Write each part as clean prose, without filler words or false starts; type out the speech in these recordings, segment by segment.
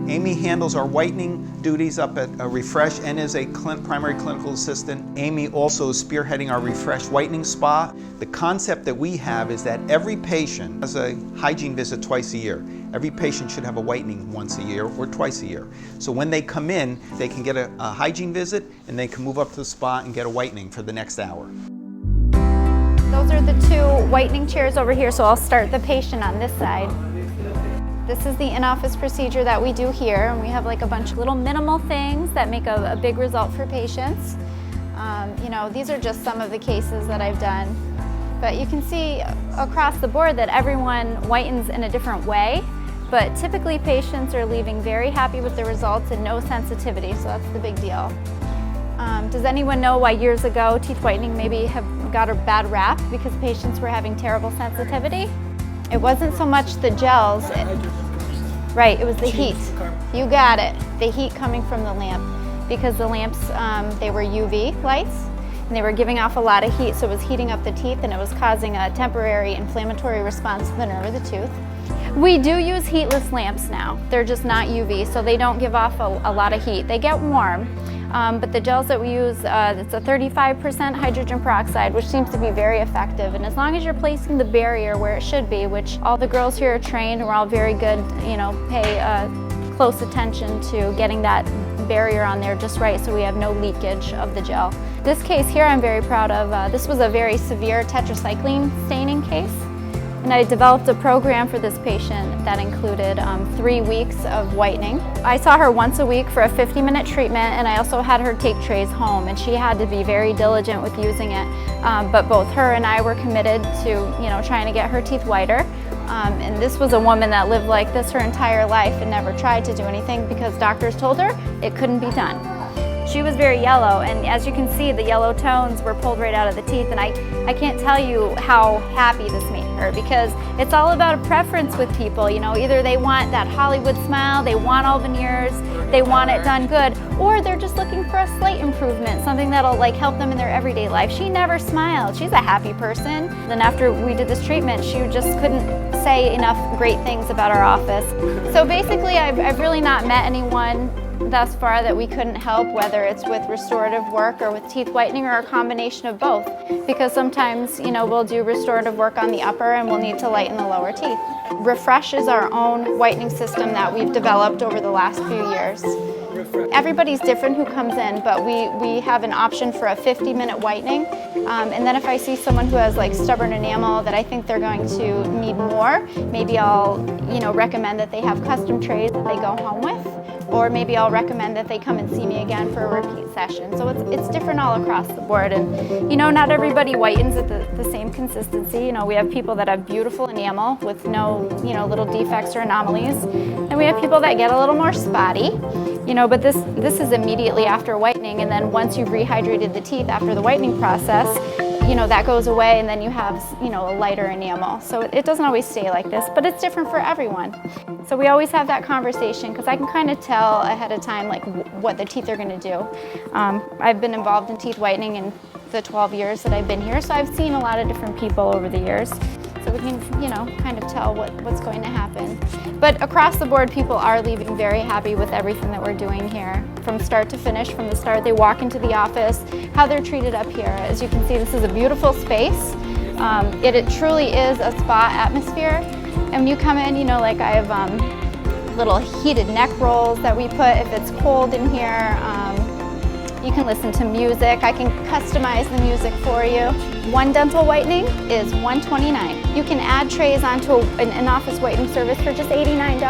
Amy handles our whitening duties up at Refresh and is a primary clinical assistant. Amy also is spearheading our Refresh whitening spa. The concept that we have is that every patient has a hygiene visit twice a year. Every patient should have a whitening once a year or twice a year. So when they come in, they can get a hygiene visit and they can move up to the spa and get a whitening for the next hour. Those are the two whitening chairs over here, so I'll start the patient on this side. This is the in-office procedure that we do here, and we have like a bunch of little minimal things that make a big result for patients. You know, these are just some of the cases that I've done. But you can see across the board that everyone whitens in a different way, but typically patients are leaving very happy with the results and no sensitivity, so that's the big deal. Does anyone know why years ago teeth whitening maybe have got a bad rap because patients were having terrible sensitivity? It wasn't so much the gels, right, it was the heat. You got it, the heat coming from the lamp. Because the lamps, they were UV lights, and they were giving off a lot of heat, so it was heating up the teeth and it was causing a temporary inflammatory response to the nerve of the tooth. We do use heatless lamps now. They're just not UV, so they don't give off a lot of heat. They get warm. But the gels that we use, it's a 35% hydrogen peroxide, which seems to be very effective. And as long as you're placing the barrier where it should be, which all the girls here are trained, and we're all very good, you know, pay close attention to getting that barrier on there just right so we have no leakage of the gel. This case here I'm very proud of. This was a very severe tetracycline staining case. And I developed a program for this patient that included 3 weeks of whitening. I saw her once a week for a 50-minute treatment, and I also had her take trays home, and she had to be very diligent with using it. But both her and I were committed to, you know, trying to get her teeth whiter. And this was a woman that lived like this her entire life and never tried to do anything because doctors told her it couldn't be done. She was very yellow, and as you can see, the yellow tones were pulled right out of the teeth, and I can't tell you how happy this made her, because it's all about a preference with people. You know, either they want that Hollywood smile, they want all veneers, they want it done good, or they're just looking for a slight improvement, something that'll like help them in their everyday life. She never smiled. She's a happy person. Then after we did this treatment, she just couldn't say enough great things about our office. So basically, I've really not met anyone thus far that we couldn't help, whether it's with restorative work or with teeth whitening or a combination of both, because sometimes, you know, we'll do restorative work on the upper and we'll need to lighten the lower teeth. Refresh is our own whitening system that we've developed over the last few years. Everybody's different who comes in, but we have an option for a 50-minute whitening. And then if I see someone who has like stubborn enamel that I think they're going to need more, maybe I'll, you know, recommend that they have custom trays that they go home with. Or maybe I'll recommend that they come and see me again for a repeat session. So it's different all across the board. And you know, not everybody whitens at the same consistency. You know, we have people that have beautiful enamel with no, you know, little defects or anomalies. And we have people that get a little more spotty. You know, but this is immediately after whitening, and then once you've rehydrated the teeth after the whitening process, you know, that goes away, and then you have, you know, a lighter enamel. So it doesn't always stay like this, but it's different for everyone. So we always have that conversation because I can kind of tell ahead of time like what the teeth are going to do. I've been involved in teeth whitening in the 12 years that I've been here, so I've seen a lot of different people over the years. So we can, you know, kind of tell what's going to happen. But across the board, people are leaving very happy with everything that we're doing here. From start to finish, from the start they walk into the office, how they're treated up here. As you can see, this is a beautiful space. It truly is a spa atmosphere. And when you come in, you know, like I have little heated neck rolls that we put if it's cold in here. You can listen to music. I can customize the music for you. One dental whitening is $129. You can add trays onto an in-office whitening service for just $89.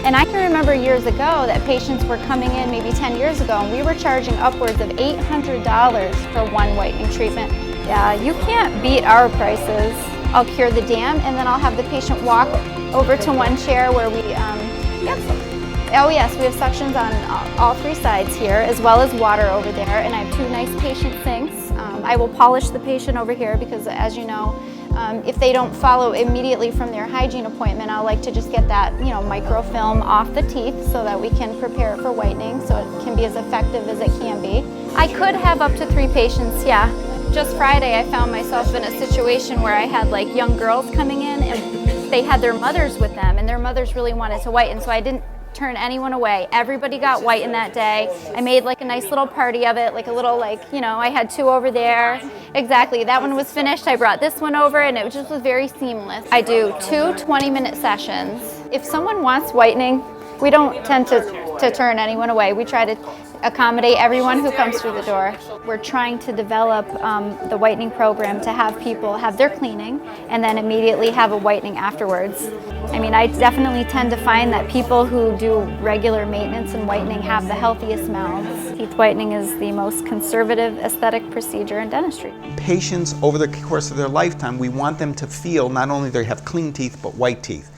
And I can remember years ago that patients were coming in maybe 10 years ago and we were charging upwards of $800 for one whitening treatment. Yeah, you can't beat our prices. I'll cure the dam and then I'll have the patient walk over to one chair where we, oh yes, we have suctions on all 3 sides here, as well as water over there, and I have 2 nice patient sinks. I will polish the patient over here because, as you know, if they don't follow immediately from their hygiene appointment, I like to just get that, you know, microfilm off the teeth so that we can prepare it for whitening so it can be as effective as it can be. I could have up to 3 patients, yeah. Just Friday I found myself in a situation where I had like young girls coming in and they had their mothers with them and their mothers really wanted to whiten, so I didn't turn anyone away. Everybody got whitened that day. I made like a nice little party of it, like a little, like, you know, I had 2 over there. Exactly, that one was finished. I brought this one over and it just was very seamless. I do 2 20-minute sessions. If someone wants whitening, we don't tend to turn anyone away. We try to accommodate everyone who comes through the door. We're trying to develop the whitening program to have people have their cleaning and then immediately have a whitening afterwards. I mean, I definitely tend to find that people who do regular maintenance and whitening have the healthiest mouths. Teeth whitening is the most conservative aesthetic procedure in dentistry. Patients, over the course of their lifetime, we want them to feel not only they have clean teeth, but white teeth.